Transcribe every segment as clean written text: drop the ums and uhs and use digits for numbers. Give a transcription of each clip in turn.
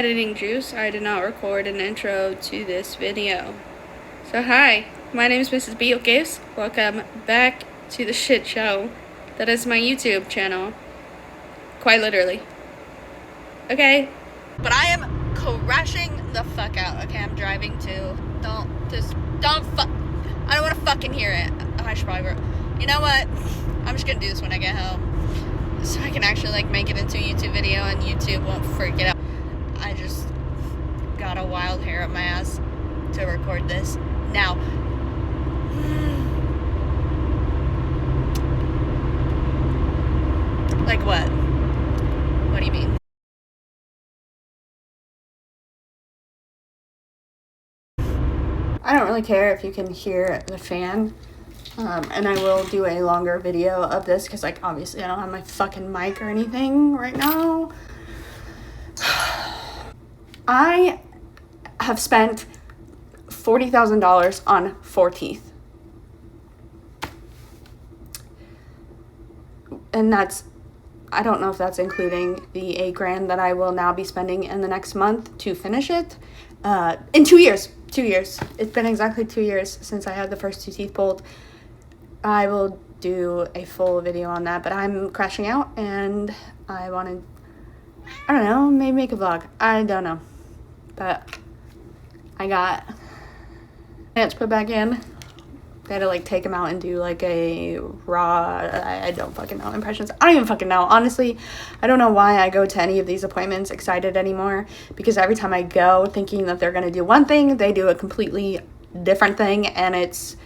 Editing juice, I did not record an intro to this video. So hi, my name is Mrs. Beetlejuice. Welcome back to the shit show that is my YouTube channel. Quite literally. Okay? But I am crashing the fuck out. Okay, I'm driving too. Don't fuck. I don't want to fucking hear it. I should probably. You know what? I'm just gonna do this when I get home. So I can actually make it into a YouTube video and YouTube won't freak it out. I just got a wild hair up my ass to record this. Now, like what? What do you mean? I don't really care if you can hear the fan. And I will do a longer video of this because, obviously I don't have my fucking mic or anything right now. I have spent $40,000 on 4 teeth. And I don't know if that's including the $8,000 that I will now be spending in the next month to finish it. In 2 years. 2 years. It's been exactly 2 years since I had the first 2 teeth pulled. I will do a full video on that, but I'm crashing out and I wanted, I don't know, maybe make a vlog. I don't know. But I got ants put back in. They had to take them out and do a raw, I don't fucking know, impressions. I don't even fucking know. Honestly, I don't know why I go to any of these appointments excited anymore, because every time I go thinking that they're going to do one thing, they do a completely different thing, and it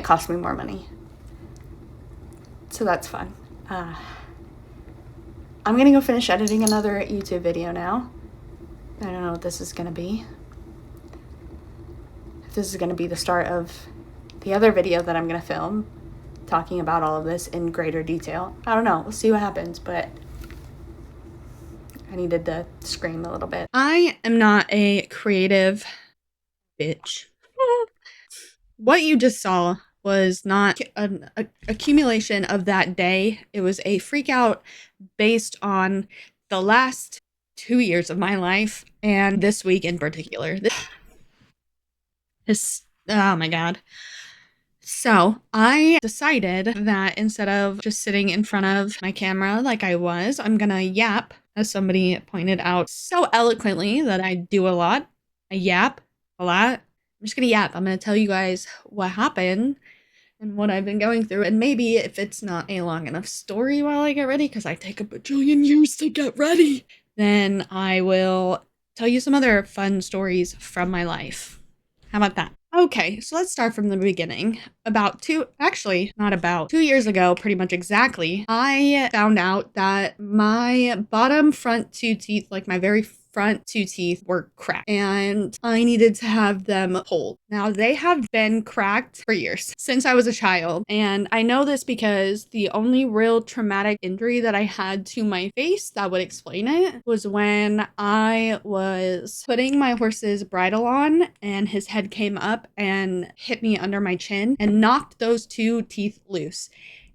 costs me more money. So that's fun. I'm going to go finish editing another YouTube video now. I don't know what this is going to be. If this is going to be the start of the other video that I'm going to film, talking about all of this in greater detail. I don't know. We'll see what happens, but I needed to scream a little bit. I am not a creative bitch. What you just saw was not an accumulation of that day. It was a freak out based on the last 2 years of my life and this week in particular. Oh my god. So I decided that instead of just sitting in front of my camera like I was, I'm gonna yap, as somebody pointed out so eloquently that I do a lot. I yap a lot. I'm just gonna yap. I'm gonna tell you guys what happened and what I've been going through, and maybe if it's not a long enough story while I get ready, because I take a bajillion years to get ready, then I will tell you some other fun stories from my life. How about that? Okay, so let's start from the beginning. Not about 2 years ago, pretty much exactly, I found out that my bottom front 2 teeth, my very front 2 teeth, were cracked and I needed to have them pulled. Now, they have been cracked for years, since I was a child, and I know this because the only real traumatic injury that I had to my face that would explain it was when I was putting my horse's bridle on and his head came up and hit me under my chin and knocked those 2 teeth loose.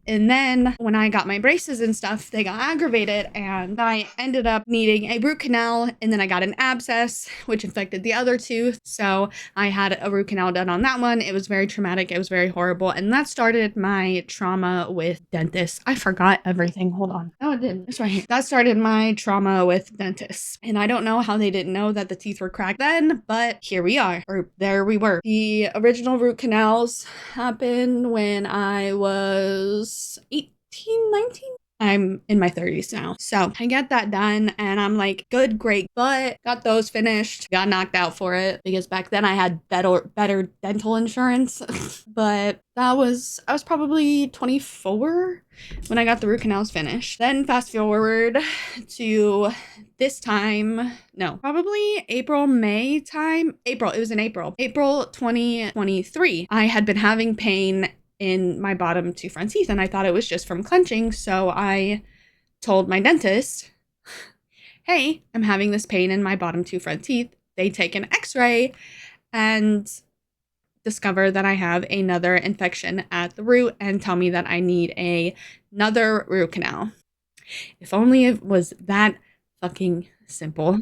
And then when I got my braces and stuff, they got aggravated and I ended up needing a root canal, and then I got an abscess, which infected the other tooth. So I had a root canal done on that one. It was very traumatic. It was very horrible. And that started my trauma with dentists. I forgot everything. Hold on. Oh, it did. That's right. That started my trauma with dentists. And I don't know how they didn't know that the teeth were cracked then, but here we are. Or there we were. The original root canals happened when I was 18, 19. I'm in my 30s now. So I get that done and I'm like, good, great. But got those finished, got knocked out for it because back then I had better dental insurance. But I was probably 24 when I got the root canals finished. Then fast forward to this time, no, probably April, May time. April, it was in April 2023. I had been having pain in my bottom 2 front teeth, and I thought it was just from clenching, so I told my dentist, hey, I'm having this pain in my bottom 2 front teeth. They take an x-ray and discover that I have another infection at the root and tell me that I need another root canal. If only it was that fucking simple.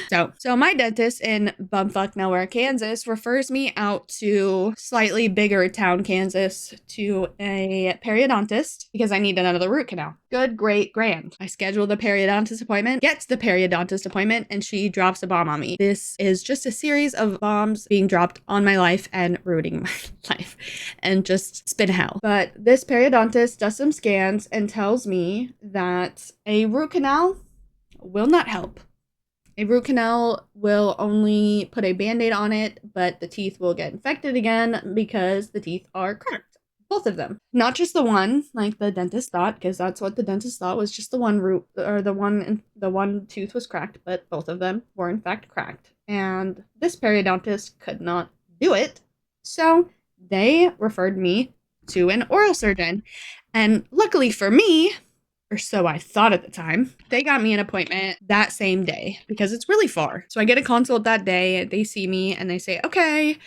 So my dentist in bumfuck nowhere, Kansas, refers me out to slightly bigger town, Kansas, to a periodontist because I need another root canal. Good, great, grand. I schedule the periodontist appointment, get to the periodontist appointment, and she drops a bomb on me. This is just a series of bombs being dropped on my life and ruining my life, and just it's been hell. But this periodontist does some scans and tells me that a root canal will not help. A root canal will only put a band-aid on it, but the teeth will get infected again because the teeth are cracked. Both of them. Not just the one, like the dentist thought, because that's what the dentist thought was just the one root, or the one tooth was cracked, but both of them were in fact cracked. And this periodontist could not do it, so they referred me to an oral surgeon. And luckily for me, or so I thought at the time, they got me an appointment that same day because it's really far. So I get a consult that day, they see me and they say, okay,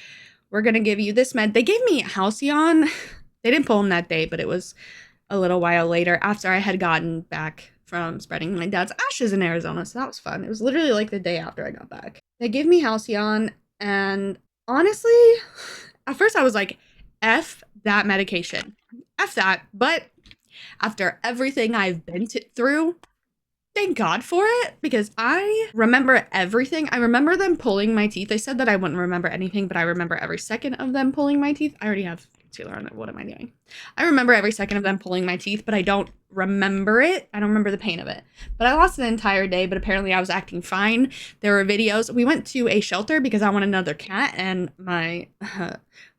we're going to give you this med. They gave me Halcyon. They didn't pull them that day, but it was a little while later after I had gotten back from spreading my dad's ashes in Arizona. So that was fun. It was literally like the day after I got back. They gave me Halcyon, and honestly, at first I was like, F that medication. F that. But after everything I've been through, thank God for it, because I remember everything. I remember them pulling my teeth. They said that I wouldn't remember anything, but I remember every second of them pulling my teeth. I already have concealer on it. What am I doing? I remember every second of them pulling my teeth, but I don't remember it. I don't remember the pain of it. But I lost an entire day, but apparently I was acting fine. There were videos. We went to a shelter because I want another cat, and my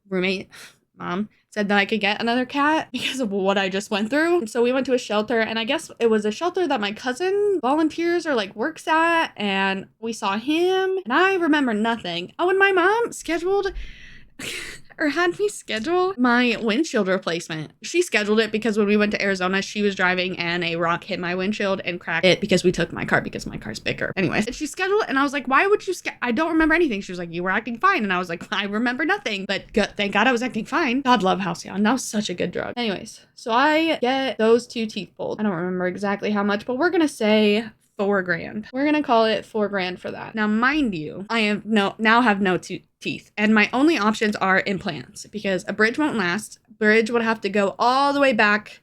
roommate, mom, said that I could get another cat because of what I just went through. So we went to a shelter, and I guess it was a shelter that my cousin volunteers or like works at, and we saw him, and I remember nothing. Oh, and my mom scheduled or had me schedule my windshield replacement. She scheduled it because when we went to Arizona, she was driving and a rock hit my windshield and cracked it because we took my car because my car's bigger. Anyways, and she scheduled it, and I was like, why would you I don't remember anything. She was like, you were acting fine. And I was like, I remember nothing, but thank God I was acting fine. God love Halcyon. That was such a good drug. Anyways, so I get those two teeth pulled. I don't remember exactly how much, but we're gonna say $4,000. We're gonna call it $4,000 for that. Now, mind you, I have no teeth, and my only options are implants because a bridge won't last. Bridge would have to go all the way back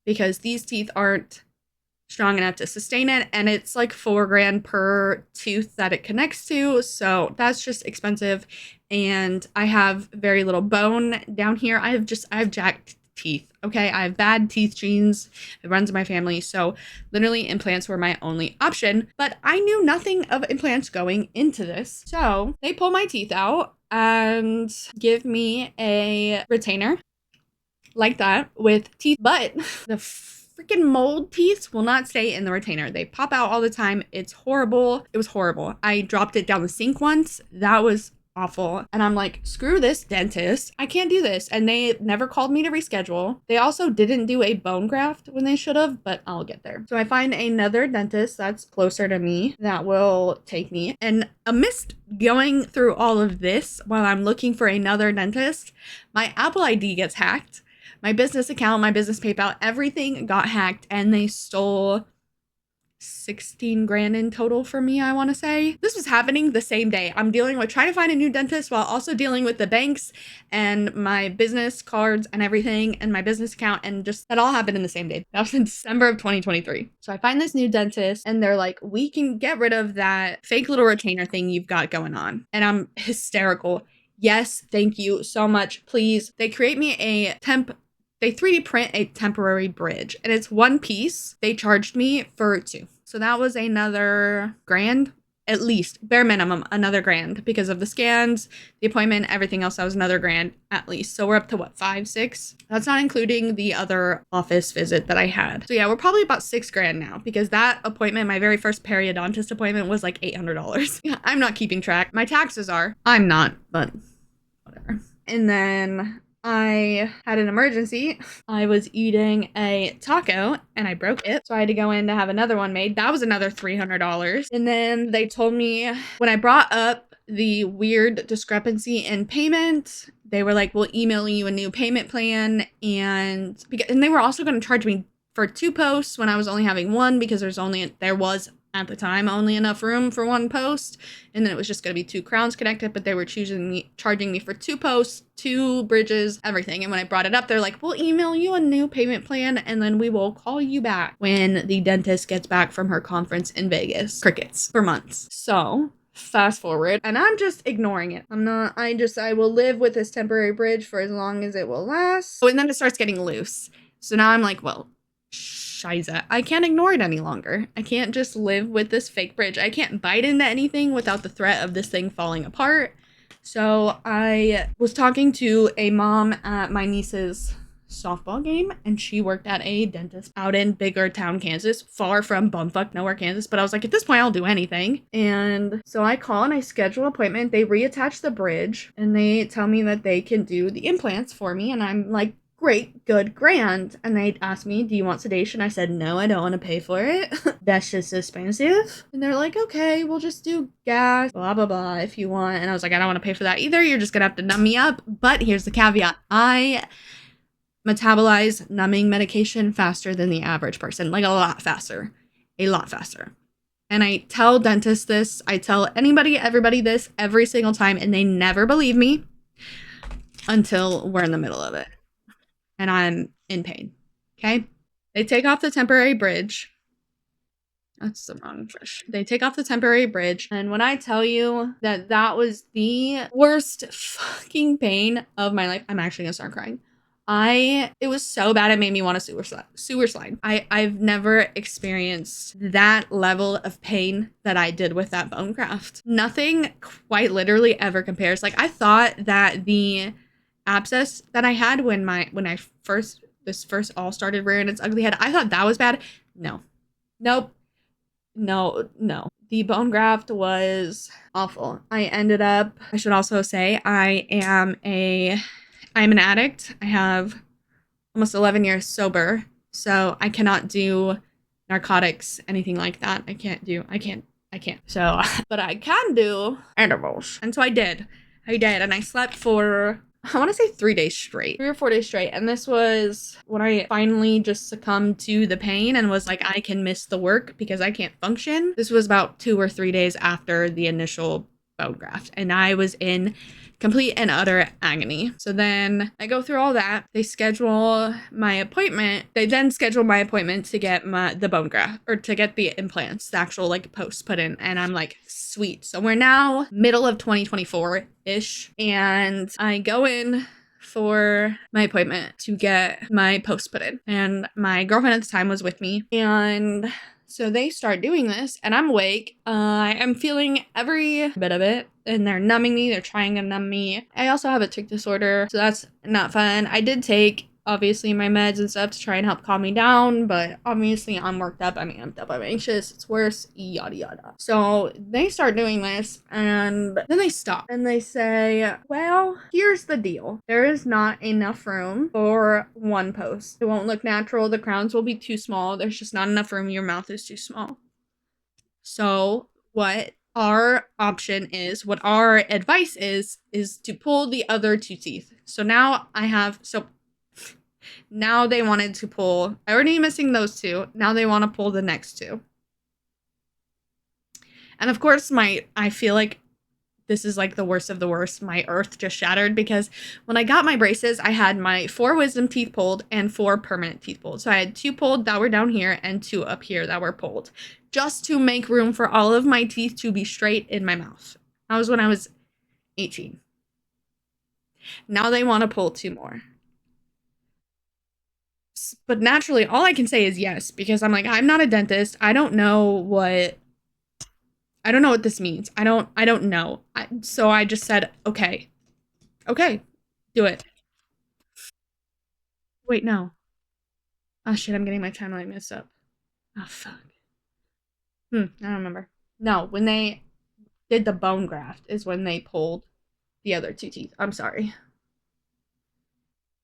because these teeth aren't strong enough to sustain it, and it's like $4,000 per tooth that it connects to, so that's just expensive. And I have very little bone down here. I have jacked teeth. Okay, I have bad teeth genes. It runs in my family. So literally implants were my only option, but I knew nothing of implants going into this. So they pull my teeth out and give me a retainer like that with teeth, but the freaking mold teeth will not stay in the retainer. They pop out all the time. It's horrible. It was horrible. I dropped it down the sink once. That was awful. And I'm like, screw this dentist. I can't do this. And they never called me to reschedule. They also didn't do a bone graft when they should have, but I'll get there. So I find another dentist that's closer to me that will take me. And amidst going through all of this, while I'm looking for another dentist, my Apple ID gets hacked. My business account, my business PayPal, everything got hacked, and they stole $16,000 in total for me, I want to say. This was happening the same day. I'm dealing with trying to find a new dentist while also dealing with the banks and my business cards and everything and my business account, and just that all happened in the same day. That was in December of 2023. So I find this new dentist, and they're like, we can get rid of that fake little retainer thing you've got going on. And I'm hysterical. Yes, thank you so much. Please. They create me they 3D print a temporary bridge, and it's one piece. They charged me for 2. So that was another $1,000, at least, bare minimum, another $1,000 because of the scans, the appointment, everything else. That was another $1,000 at least. So we're up to what, 5, 6? That's not including the other office visit that I had. So yeah, we're probably about $6,000 now because that appointment, my very first periodontist appointment, was like $800. Yeah, I'm not keeping track. My taxes are. I'm not, but whatever. And then I had an emergency. I was eating a taco and I broke it. So I had to go in to have another one made. That was another $300. And then they told me when I brought up the weird discrepancy in payment, they were like, we'll email you a new payment plan. And they were also going to charge me for 2 posts when I was only having 1 because there was at the time only enough room for one post, and then it was just going to be 2 crowns connected, but they were charging me for 2 posts, 2 bridges, everything. And when I brought it up, they're like, we'll email you a new payment plan and then we will call you back when the dentist gets back from her conference in Vegas. Crickets for months. So fast forward, and I'm just ignoring it. I will live with this temporary bridge for as long as it will last. Oh, and then it starts getting loose. So now I'm like, well, Shiza, I can't ignore it any longer. I can't just live with this fake bridge. I can't bite into anything without the threat of this thing falling apart. So I was talking to a mom at my niece's softball game, and she worked at a dentist out in bigger town Kansas, far from bumfuck nowhere Kansas. But I was like, at this point I'll do anything. And so I call and I schedule an appointment. They reattach the bridge and they tell me that they can do the implants for me, and I'm like, great, good, grand. And they asked me, do you want sedation? I said, no, I don't want to pay for it. That's just expensive. And they're like, okay, we'll just do gas, blah, blah, blah, if you want. And I was like, I don't want to pay for that either. You're just going to have to numb me up. But here's the caveat. I metabolize numbing medication faster than the average person, like a lot faster. And I tell dentists this. I tell anybody, everybody this every single time, and they never believe me until we're in the middle of it. And I'm in pain. Okay? They take off the temporary bridge. That's the wrong fish. They take off the temporary bridge. And when I tell you that that was the worst fucking pain of my life, I'm actually gonna start crying. It was so bad it made me want to sewer slide. I've never experienced that level of pain that I did with that bone graft. Nothing quite literally ever compares. Like, I thought that the abscess that I had when this first all started rearing its ugly head, I thought that was bad. No. Nope. No. The bone graft was awful. I should also say, I'm an addict. I have almost 11 years sober, so I cannot do narcotics, anything like that. I can't. So, but I can do edibles. And so I did, and I slept for, I want to say 3 days straight, 3 or 4 days straight. And this was when I finally just succumbed to the pain and was like, I can miss the work because I can't function. This was about 2 or 3 days after the initial bone graft, and I was in complete and utter agony. So then I go through all that. They schedule my appointment. They then schedule my appointment to get the bone graft, or to get the implants, the actual like posts put in. And I'm like, sweet. So we're now middle of 2024-ish. And I go in for my appointment to get my posts put in. And my girlfriend at the time was with me. And so they start doing this, and I'm awake. I am feeling every bit of it, and they're numbing me. They're trying to numb me. I also have a tic disorder, so that's not fun. I did take, obviously, my meds and stuff to try and help calm me down, but obviously I'm worked up. I'm amped up. I'm anxious. It's worse. Yada, yada. So they start doing this, and then they stop. And they say, well, here's the deal. There is not enough room for one post. It won't look natural. The crowns will be too small. There's just not enough room. Your mouth is too small. So what our option is, what our advice is to pull the other 2 teeth. So now now they wanted to pull, I already missing those 2. Now they want to pull the next 2. And of course, I feel like this is like the worst of the worst. My earth just shattered, because when I got my braces, I had my 4 wisdom teeth pulled and 4 permanent teeth pulled. So I had 2 pulled that were down here and 2 up here that were pulled, just to make room for all of my teeth to be straight in my mouth. That was when I was 18. Now they want to pull 2 more. But naturally, all I can say is yes, because I'm like, I'm not a dentist. I don't know what this means. I don't know. So I just said, okay, do it. Wait, no. Oh shit, I'm getting my timeline messed up. Oh fuck. I don't remember. No, when they did the bone graft is when they pulled the other 2 teeth. I'm sorry.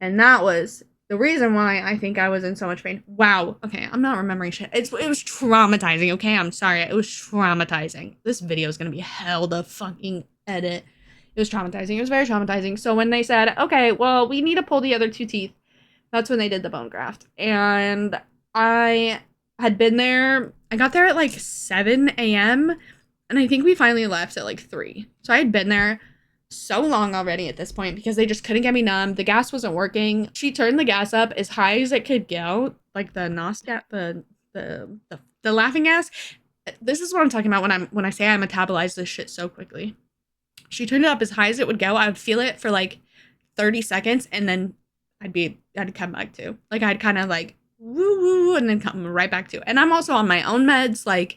And that was the reason why I think I was in so much pain. Wow. Okay, I'm not remembering shit. It was traumatizing, okay? I'm sorry. It was traumatizing. This video is going to be hell to fucking edit. It was traumatizing. It was very traumatizing. So when they said, okay, well, we need to pull the other 2 teeth, that's when they did the bone graft. And I had been there, I got there at like 7 a.m. and I think we finally left at like 3. So I had been there so long already at this point because they just couldn't get me numb. The gas wasn't working. She turned the gas up as high as it could go, like the NOS gas, the laughing gas. This is what I'm talking about when I say I metabolize this shit so quickly. She turned it up as high as it would go. I would feel it for like 30 seconds and then I'd come back to. Like I'd kind of like woo woo and then come right back to. And I'm also on my own meds. Like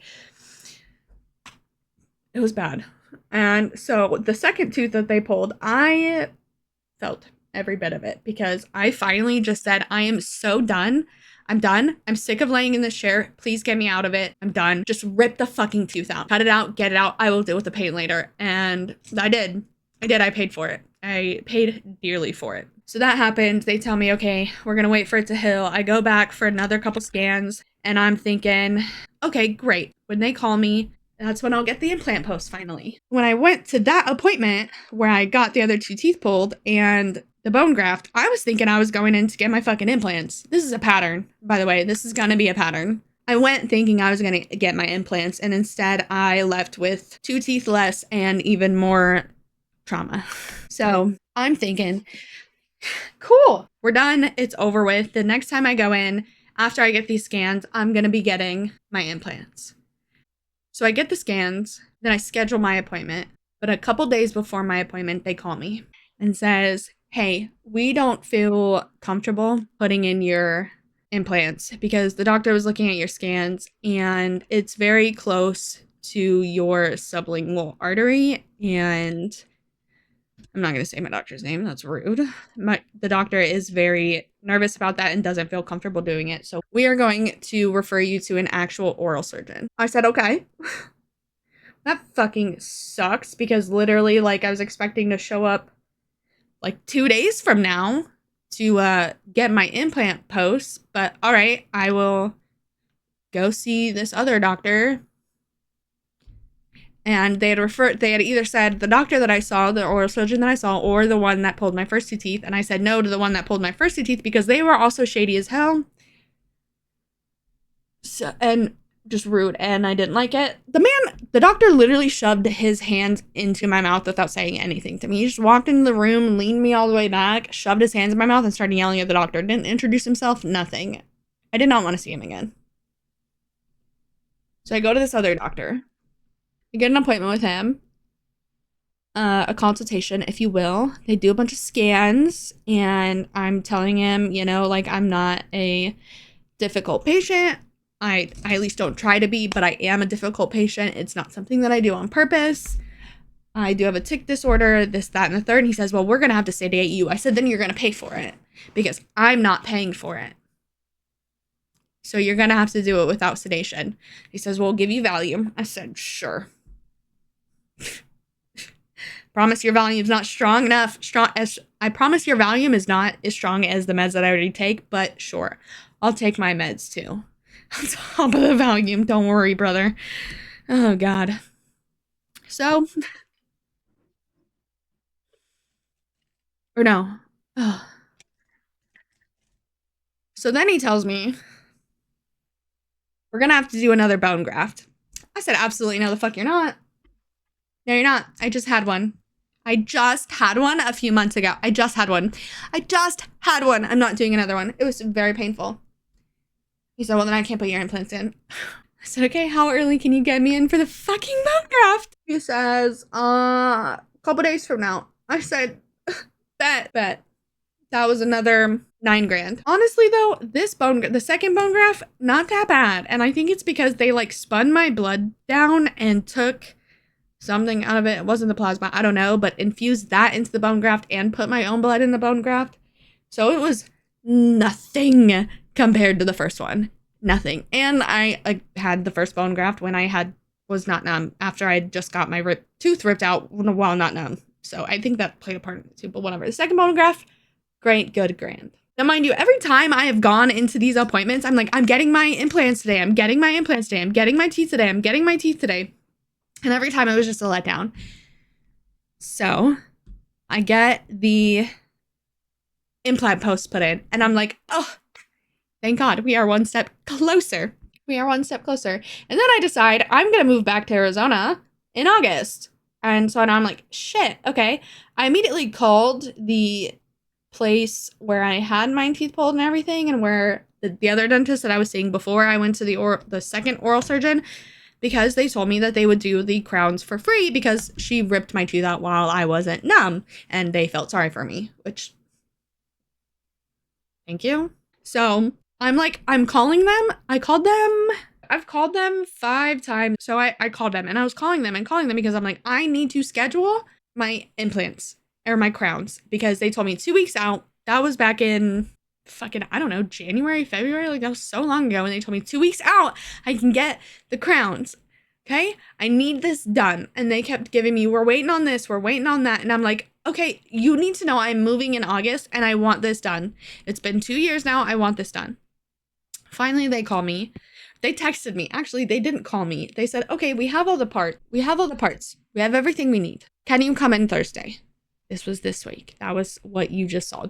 it was bad. And so the second tooth that they pulled, I felt every bit of it because I finally just said, I am so done. I'm done. I'm sick of laying in this chair. Please get me out of it. I'm done. Just rip the fucking tooth out. Cut it out. Get it out. I will deal with the pain later. And I did. I paid for it. I paid dearly for it. So that happened. They tell me, okay, we're going to wait for it to heal. I go back for another couple scans and I'm thinking, okay, great. When they call me, that's when I'll get the implant post finally. When I went to that appointment where I got the other 2 teeth pulled and the bone graft, I was thinking I was going in to get my fucking implants. This is a pattern, by the way. This is going to be a pattern. I went thinking I was going to get my implants, and instead I left with 2 teeth less and even more trauma. So I'm thinking, cool, we're done. It's over with. The next time I go in, after I get these scans, I'm going to be getting my implants. So I get the scans, then I schedule my appointment. But a couple days before my appointment, they call me and says, hey, we don't feel comfortable putting in your implants because the doctor was looking at your scans and it's very close to your sublingual artery. And I'm not going to say my doctor's name. That's rude. The doctor is very nervous about that and doesn't feel comfortable doing it. So we are going to refer you to an actual oral surgeon. I said, okay. That fucking sucks because literally, like, I was expecting to show up like 2 days from now to get my implant post. But all right, I will go see this other doctor. And they had either said the doctor that I saw, the oral surgeon that I saw, or the one that pulled my first 2 teeth. And I said no to the one that pulled my first 2 teeth because they were also shady as hell. So, and just rude. And I didn't like it. The doctor literally shoved his hands into my mouth without saying anything to me. He just walked into the room, leaned me all the way back, shoved his hands in my mouth and started yelling at the doctor. Didn't introduce himself, nothing. I did not want to see him again. So I go to this other doctor. I get an appointment with him, a consultation, if you will. They do a bunch of scans, and I'm telling him, like, I'm not a difficult patient. I at least don't try to be, but I am a difficult patient. It's not something that I do on purpose. I do have a tic disorder, this, that, and the third. And he says, well, we're going to have to sedate you. I said, then you're going to pay for it because I'm not paying for it. So you're going to have to do it without sedation. He says, well, we'll give you Valium. I said, sure. Promise your Valium is not strong enough. I promise your Valium is not as strong as the meds that I already take, but sure, I'll take my meds too. On top of the Valium, don't worry, brother. Oh God. So, or no. Oh. So then he tells me we're gonna have to do another bone graft. I said, absolutely no, the fuck you're not. No, you're not. I just had one. I just had one a few months ago. I just had one. I'm not doing another one. It was very painful. He said, well, then I can't put your implants in. I said, okay, how early can you get me in for the fucking bone graft? He says, a couple days from now. I said, bet. That was another $9,000. Honestly, though, the second bone graft, not that bad. And I think it's because they, like, spun my blood down and took something out of it. It wasn't the plasma, I don't know, but infused that into the bone graft and put my own blood in the bone graft. So it was nothing compared to the first one. Nothing. And I had the first bone graft when I was not numb after I just got my tooth ripped out while not numb. So I think that played a part in it too, but whatever. The second bone graft, great, good, grand. Now, mind you, every time I have gone into these appointments, I'm like, I'm getting my implants today. I'm getting my implants today. I'm getting my teeth today. I'm getting my teeth today. And every time it was just a letdown. So I get the implant post put in and I'm like, oh, thank God we are one step closer. We are one step closer. And then I decide I'm going to move back to Arizona in August. And so now I'm like, shit, okay. I immediately called the place where I had my teeth pulled and everything, and where the other dentist that I was seeing before I went to the second oral surgeon, because they told me that they would do the crowns for free because she ripped my tooth out while I wasn't numb, and they felt sorry for me, which, thank you. So I'm calling them. I've called them 5 times. So I called them, and I was calling them because I'm like, I need to schedule my implants or my crowns, because they told me 2 weeks out. That was back in fucking, I don't know, January, February. Like, that was so long ago. And they told me 2 weeks out, I can get the crowns. Okay. I need this done. And they kept giving me, we're waiting on this, we're waiting on that. And I'm like, okay, you need to know I'm moving in August and I want this done. It's been 2 years now. I want this done. Finally, they call me. They texted me. Actually, they didn't call me. They said, okay, we have all the parts. We have everything we need. Can you come in Thursday? This was this week. That was what you just saw.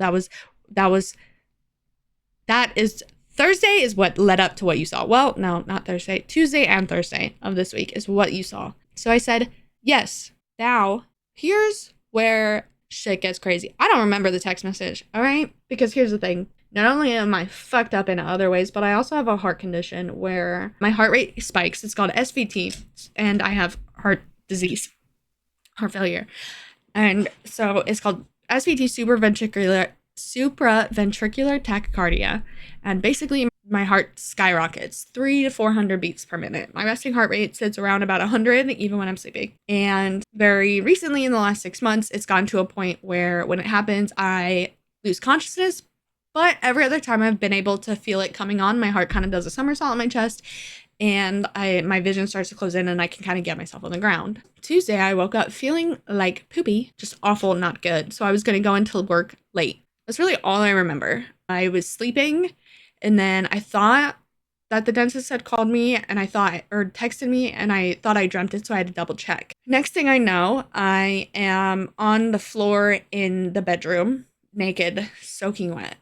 Thursday is what led up to what you saw. Well, no, not Thursday. Tuesday and Thursday of this week is what you saw. So I said, yes. Now, here's where shit gets crazy. I don't remember the text message, all right? Because here's the thing. Not only am I fucked up in other ways, but I also have a heart condition where my heart rate spikes. It's called SVT, and I have heart disease, heart failure. And so it's called SVT, supraventricular tachycardia. And basically, my heart skyrockets 300 to 400 beats per minute. My resting heart rate sits around about 100, even when I'm sleeping. And very recently, in the last 6 months, it's gotten to a point where when it happens, I lose consciousness. But every other time I've been able to feel it coming on, my heart kind of does a somersault in my chest, and my vision starts to close in, and I can kind of get myself on the ground. Tuesday, I woke up feeling like poopy, just awful, not good. So I was going to go into work late. That's really all I remember. I was sleeping, and then I thought that the dentist had called me, and texted me, and I thought I dreamt it, so I had to double check. Next thing I know, I am on the floor in the bedroom, naked, soaking wet.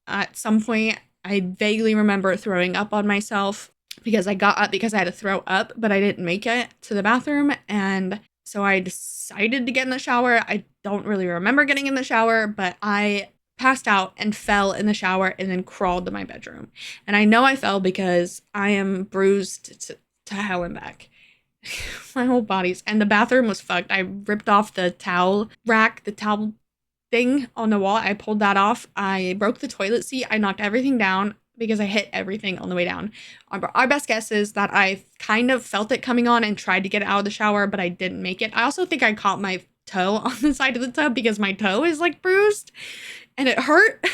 At some point, I vaguely remember throwing up on myself because I got up because I had to throw up, but I didn't make it to the bathroom. And so I decided to get in the shower. I don't really remember getting in the shower, but I passed out and fell in the shower and then crawled to my bedroom. And I know I fell because I am bruised to hell and back. My whole body's, and the bathroom was fucked. I ripped off the towel rack, the towel thing on the wall. I pulled that off. I broke the toilet seat. I knocked everything down because I hit everything on the way down. Our best guess is that I kind of felt it coming on and tried to get out of the shower, but I didn't make it. I also think I caught my toe on the side of the tub because my toe is like bruised and it hurt.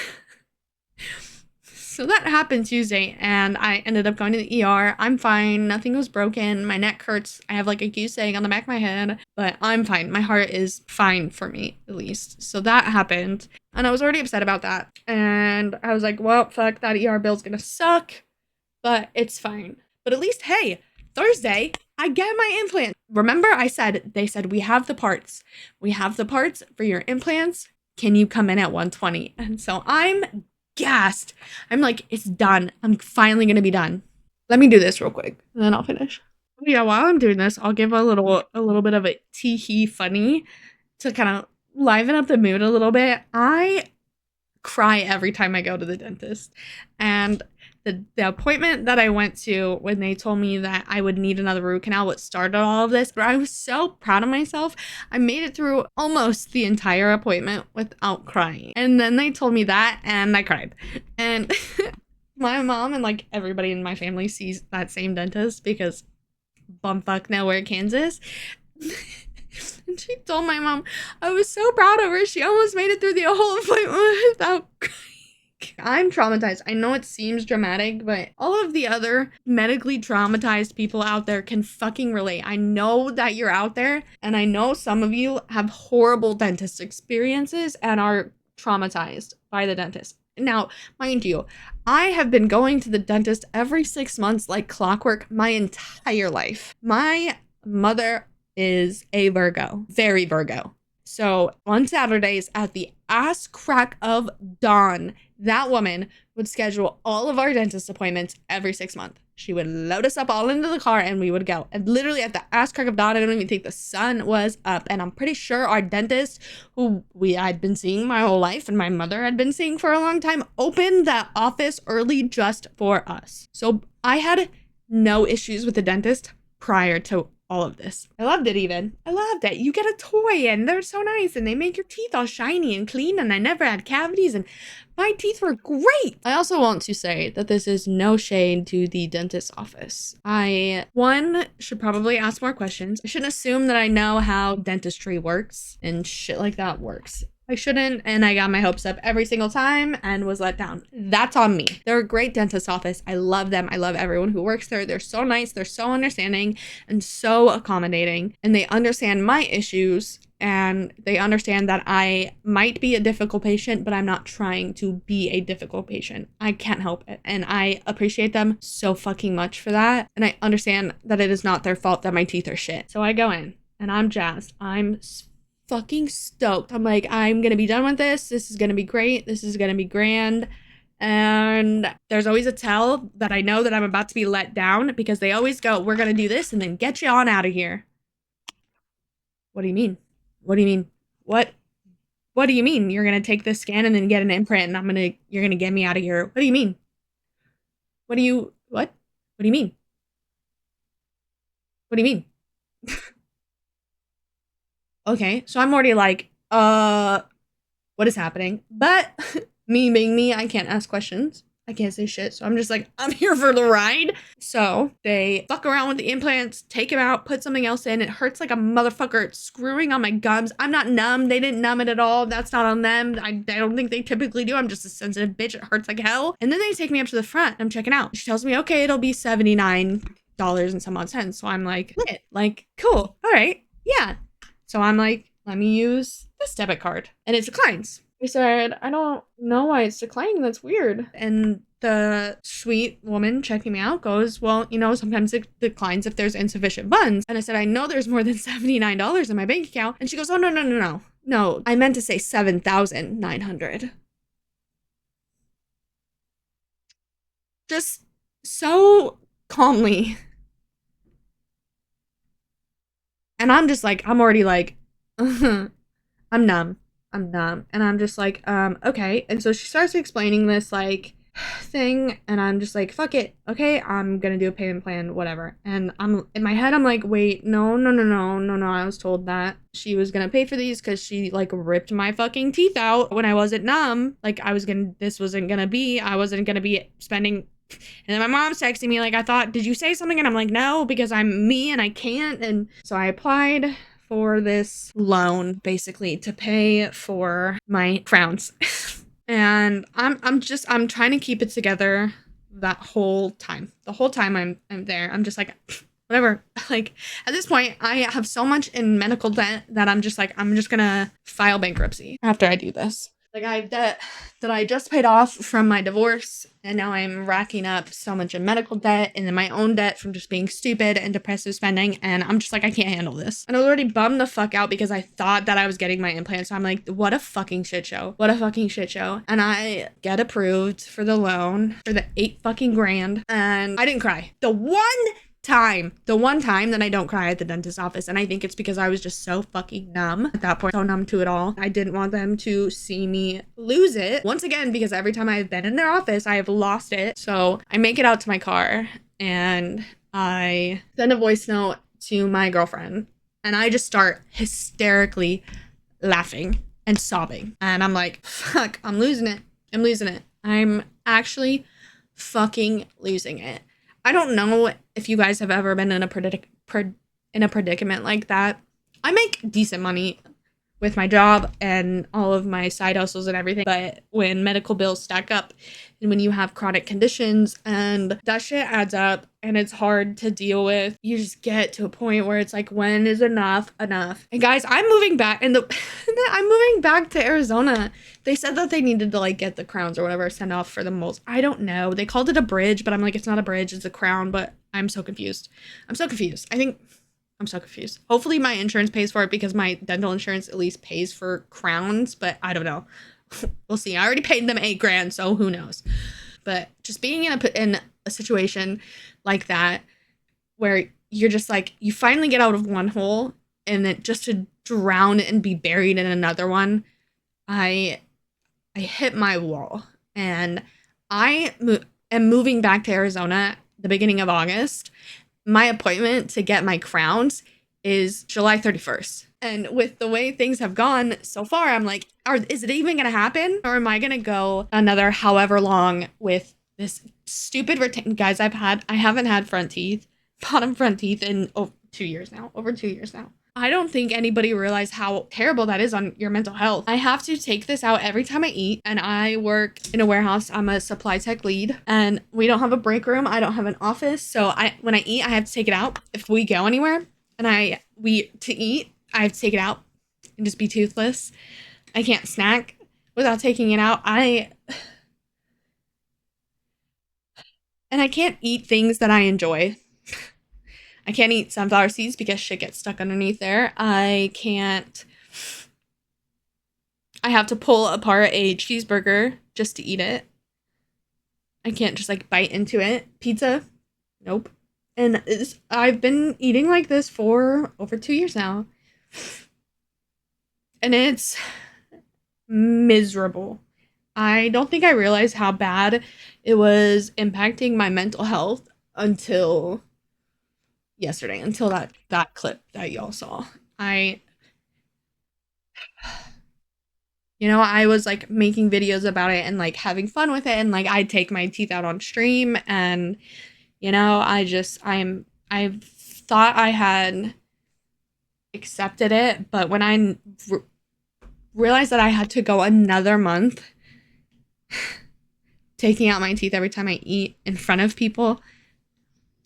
So that happened Tuesday, and I ended up going to the ER. I'm fine. Nothing was broken. My neck hurts. I have like a goose egg on the back of my head, but I'm fine. My heart is fine for me, at least. So that happened, and I was already upset about that. And I was like, well, fuck, that ER bill's gonna suck, but it's fine. But at least, hey, Thursday, I get my implant. Remember they said, we have the parts. We have the parts for your implants. Can you come in at 120? And so I'm gassed. I'm like, it's done. I'm finally gonna be done. Let me do this real quick, and then I'll finish. Yeah, while I'm doing this, I'll give a little bit of a tee-hee funny to kind of liven up the mood a little bit. I cry every time I go to the dentist, and the appointment that I went to when they told me that I would need another root canal, what started all of this, but I was so proud of myself. I made it through almost the entire appointment without crying. And then they told me that, and I cried. And my mom and like everybody in my family sees that same dentist because bumfuck nowhere, Kansas. And she told my mom, I was so proud of her. She almost made it through the whole appointment without crying. I'm traumatized. I know it seems dramatic, but all of the other medically traumatized people out there can fucking relate. I know that you're out there, and I know some of you have horrible dentist experiences and are traumatized by the dentist. Now, mind you, I have been going to the dentist every 6 months like clockwork my entire life. My mother is a Virgo, very Virgo. So on Saturdays at the ass crack of dawn, That woman would schedule all of our dentist appointments every 6 months. She would load us up all into the car and we would go. And literally at the ass crack of dawn, I don't even think the sun was up. And I'm pretty sure our dentist, who I'd been seeing my whole life and my mother had been seeing for a long time, opened that office early just for us. So I had no issues with the dentist prior to all of this. I loved it even. I loved it. You get a toy and they're so nice and they make your teeth all shiny and clean and I never had cavities and my teeth were great. I also want to say that this is no shade to the dentist's office. One, should probably ask more questions. I shouldn't assume that I know how dentistry works and shit like that works. I shouldn't, and I got my hopes up every single time and was let down. That's on me. They're a great dentist office. I love them. I love everyone who works there. They're so nice. They're so understanding and so accommodating. And they understand my issues and they understand that I might be a difficult patient, but I'm not trying to be a difficult patient. I can't help it. And I appreciate them so fucking much for that. And I understand that it is not their fault that my teeth are shit. So I go in and I'm jazzed. I'm fucking stoked. I'm like, I'm gonna be done with this. This is gonna be great. This is gonna be grand. And there's always a tell that I know that I'm about to be let down because they always go, we're gonna do this and then get you on out of here. What do you mean? What do you mean? What do you mean? You're gonna take this scan and then get an imprint and you're gonna get me out of here. What do you mean? What do you mean? What do you mean? Okay, so I'm already like, what is happening? But me being me, I can't ask questions. I can't say shit. So I'm just like, I'm here for the ride. So they fuck around with the implants, take them out, put something else in. It hurts like a motherfucker. It's screwing on my gums. I'm not numb. They didn't numb it at all. That's not on them. I don't think they typically do. I'm just a sensitive bitch. It hurts like hell. And then they take me up to the front. I'm checking out. She tells me, okay, it'll be $79 and some odd cents. So I'm like, cool. All right. Yeah. So I'm like, let me use this debit card. And it declines. I said, I don't know why it's declining. That's weird. And the sweet woman checking me out goes, well, sometimes it declines if there's insufficient funds. And I said, I know there's more than $79 in my bank account. And she goes, oh, no. No, I meant to say 7,900. Just so calmly. And I'm just like, I'm already like, I'm numb. And I'm just like, okay. And so she starts explaining this like thing and I'm just like, fuck it. Okay, I'm gonna do a payment plan, whatever. And I'm in my head, I'm like, wait, no. I was told that she was gonna pay for these because she like ripped my fucking teeth out when I wasn't numb. Like I wasn't gonna be spending. And then my mom's texting me like, I thought, did you say something? And I'm like, no, because I'm me and I can't. And so I applied for this loan basically to pay for my crowns. And I'm trying to keep it together that whole time. The whole time I'm there. I'm just like, whatever. Like at this point, I have so much in medical debt that I'm just gonna file bankruptcy after I do this. Like I have debt that I just paid off from my divorce, and now I'm racking up so much in medical debt and then my own debt from just being stupid and depressive spending, and I'm just like, I can't handle this. And I was already bummed the fuck out because I thought that I was getting my implant, so I'm like, what a fucking shit show. And I get approved for the loan for the 8 fucking grand, and I didn't cry. The one time that I don't cry at the dentist's office, and I think it's because I was just so fucking numb at that point, so numb to it all. I didn't want them to see me lose it once again, because every time I've been in their office, I have lost it. So I make it out to my car and I send a voice note to my girlfriend, and I just start hysterically laughing and sobbing, and I'm like, fuck, I'm losing it. I'm actually fucking losing it. I don't know if you guys have ever been in a predicament like that. I make decent money with my job and all of my side hustles and everything, but when medical bills stack up and when you have chronic conditions and that shit adds up and it's hard to deal with, you just get to a point where it's like, when is enough? And guys, I'm moving back I'm moving back to Arizona. They said that they needed to like get the crowns or whatever sent off for the moles. I don't know. They called it a bridge, but I'm like, it's not a bridge, it's a crown. But I'm so confused. I'm so confused. Hopefully my insurance pays for it because my dental insurance at least pays for crowns, but I don't know. We'll see. I already paid them $8,000, so who knows? But just being in a situation like that where you're just like, you finally get out of one hole and then just to drown and be buried in another one, I hit my wall. And am moving back to Arizona the beginning of August. My appointment to get my crowns is July 31st. And with the way things have gone so far, I'm like, is it even going to happen? Or am I going to go another however long with this stupid retain? Guys, I haven't had bottom front teeth in over 2 years now. I don't think anybody realized how terrible that is on your mental health. I have to take this out every time I eat, and I work in a warehouse. I'm a supply tech lead, and we don't have a break room. I don't have an office, so when I eat, I have to take it out. If we go anywhere and to eat, I have to take it out and just be toothless. I can't snack without taking it out. And I can't eat things that I enjoy. I can't eat sunflower seeds because shit gets stuck underneath there. I have to pull apart a cheeseburger just to eat it. I can't just like bite into it. Pizza, nope. And I've been eating like this for over 2 years now. And it's miserable. I don't think I realized how bad it was impacting my mental health until yesterday, until that clip that y'all saw. I was like making videos about it and like having fun with it, and like I'd take my teeth out on stream, and I thought I had accepted it, but when I realized that I had to go another month taking out my teeth every time I eat in front of people,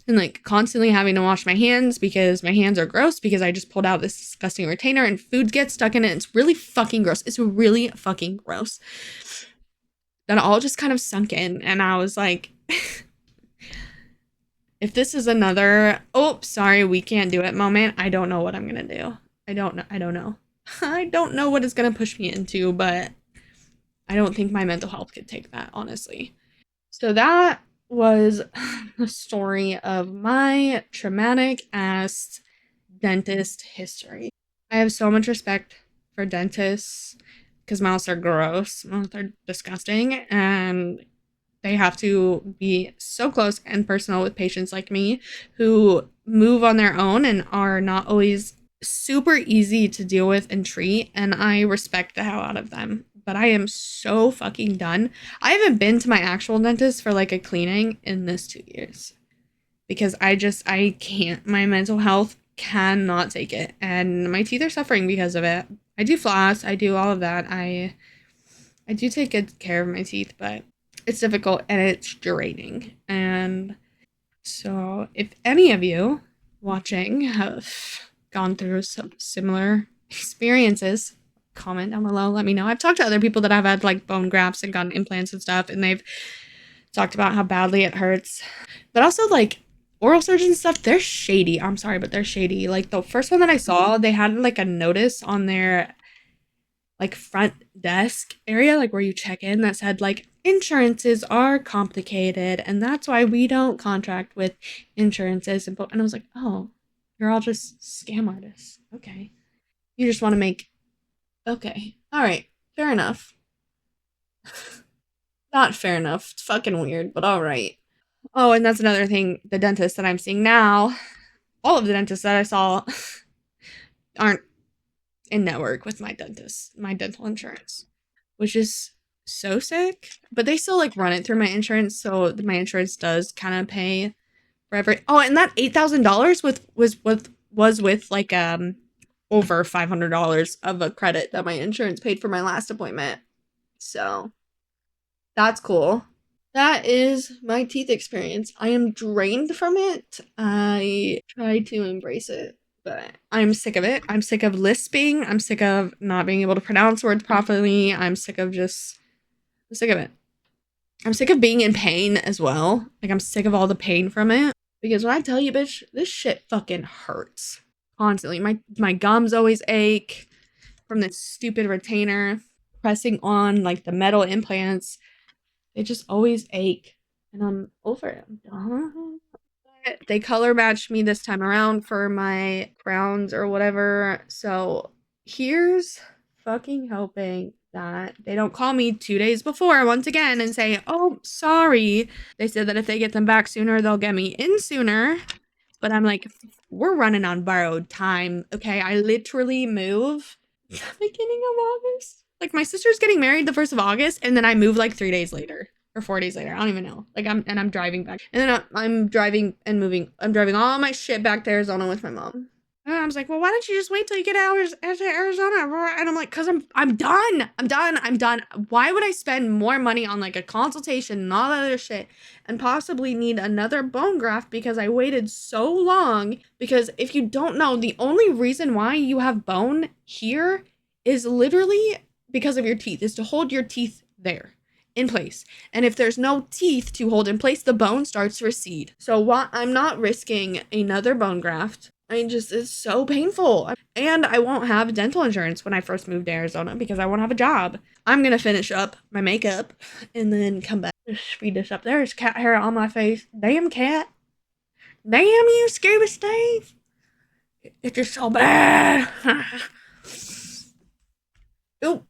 and like constantly having to wash my hands because my hands are gross because I just pulled out this disgusting retainer and food gets stuck in it. It's really fucking gross. It's really fucking gross. That all just kind of sunk in, and I was like, if this is another, oh, sorry, we can't do it moment, I don't know what I'm gonna do. I don't know. I don't know what it's gonna push me into, but I don't think my mental health could take that, honestly. So that was the story of my traumatic ass dentist history. I have so much respect for dentists because mouths are gross, mouths are disgusting, and they have to be so close and personal with patients like me who move on their own and are not always super easy to deal with and treat, and I respect the hell out of them. But I am so fucking done. I haven't been to my actual dentist for like a cleaning in this 2 years because I can't. My mental health cannot take it, and my teeth are suffering because of it. I do floss, I do all of that. I do take good care of my teeth, but it's difficult and it's draining. And so if any of you watching have gone through some similar experiences, comment down below, let me know. I've talked to other people that have had like bone grafts and gotten implants and stuff, and they've talked about how badly it hurts. But also like oral surgeons and stuff, they're shady. I'm sorry, but they're shady. Like the first one that I saw, they had like a notice on their like front desk area, like where you check in, that said like insurances are complicated and that's why we don't contract with insurances. And I was like, oh, you're all just scam artists. Okay. You just want to make, okay. All right. Fair enough. Not fair enough. It's fucking weird, but all right. Oh, and that's another thing. The dentist that I'm seeing now, all of the dentists that I saw aren't in network with my dentist, my dental insurance, which is so sick. But they still like run it through my insurance, so my insurance does kind of pay for every. Oh, and that $8,000 was with like over $500 of a credit that my insurance paid for my last appointment. So that's cool. That is my teeth experience. I am drained from it. I try to embrace it, but I'm sick of it. I'm sick of lisping. I'm sick of not being able to pronounce words properly. I'm sick of it. I'm sick of being in pain as well. Like, I'm sick of all the pain from it. Because when I tell you, bitch, this shit fucking hurts. Constantly. My gums always ache from this stupid retainer. pressing on like the metal implants. They just always ache, and I'm over it. I'm done. They color matched me this time around for my crowns or whatever. So here's fucking hoping that they don't call me 2 days before once again and say, oh, sorry. They said that if they get them back sooner, they'll get me in sooner. But I'm like, we're running on borrowed time. Okay, I literally move the beginning of August. Like, my sister's getting married the 1st of August, and then I move like 3 days later or 4 days later. I don't even know. Like, I'm driving back, and then I'm driving and moving. I'm driving all my shit back to Arizona with my mom. And I was like, well, why don't you just wait till you get to Arizona? And I'm like, cause I'm done. I'm done. Why would I spend more money on like a consultation and all that other shit and possibly need another bone graft because I waited so long? Because if you don't know, the only reason why you have bone here is literally because of your teeth, is to hold your teeth there in place. And if there's no teeth to hold in place, the bone starts to recede. So while I'm not risking another bone graft, it's so painful. And I won't have dental insurance when I first moved to Arizona because I won't have a job. I'm gonna finish up my makeup and then come back. Just speed this up. There's cat hair on my face. Damn cat. Damn you, Scuba Steve. It's just so bad. Oop.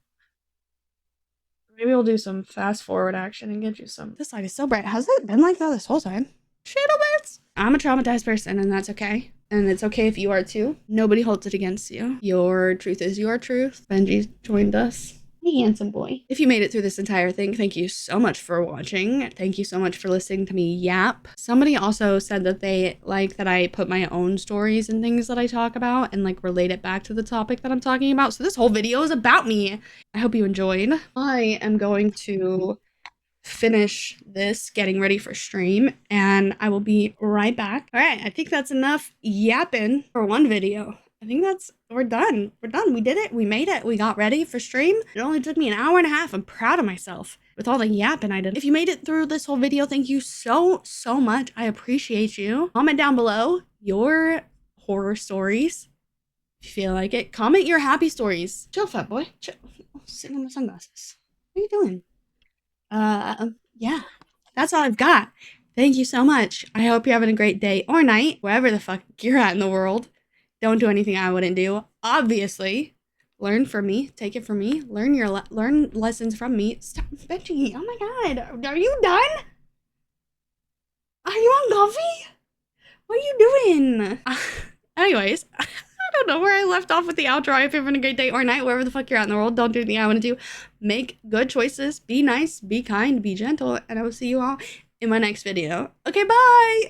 Maybe we'll do some fast forward action and get you some. This light is so bright. Has it been like that this whole time? Shittle bits. I'm a traumatized person, and that's okay. And it's okay if you are too. Nobody holds it against you. Your truth is your truth. Benji joined us. Hey, handsome boy. If you made it through this entire thing, thank you so much for watching. Thank you so much for listening to me yap. Somebody also said that they like that I put my own stories and things that I talk about and like relate it back to the topic that I'm talking about. So this whole video is about me. I hope you enjoyed. I am going to finish this getting ready for stream and I will be right back. All right, I think that's enough yapping for one video. I think we're done. We did it. We made it. We got ready for stream. It only took me an hour and a half. I'm proud of myself with all the yapping I did. If you made it through this whole video, thank you so much. I appreciate you. Comment down below your horror stories if you feel like it. Comment your happy stories. Chill, fat boy. Chill. Sitting on my sunglasses. What are you doing? Yeah, that's all I've got. Thank you so much. I hope you're having a great day or night, wherever the fuck you're at in the world. Don't do anything I wouldn't do. Obviously, learn from me. Take it from me. Learn lessons from me. Stop, Benji. Oh my God. Are you done? Are you on coffee? What are you doing? Anyways, I don't know where I left off with the outro. I hope you're having a great day or night, wherever the fuck you're at in the world. Don't do anything I want to do. Make good choices. Be nice. Be kind. Be gentle. And I will see you all in my next video. Okay, bye.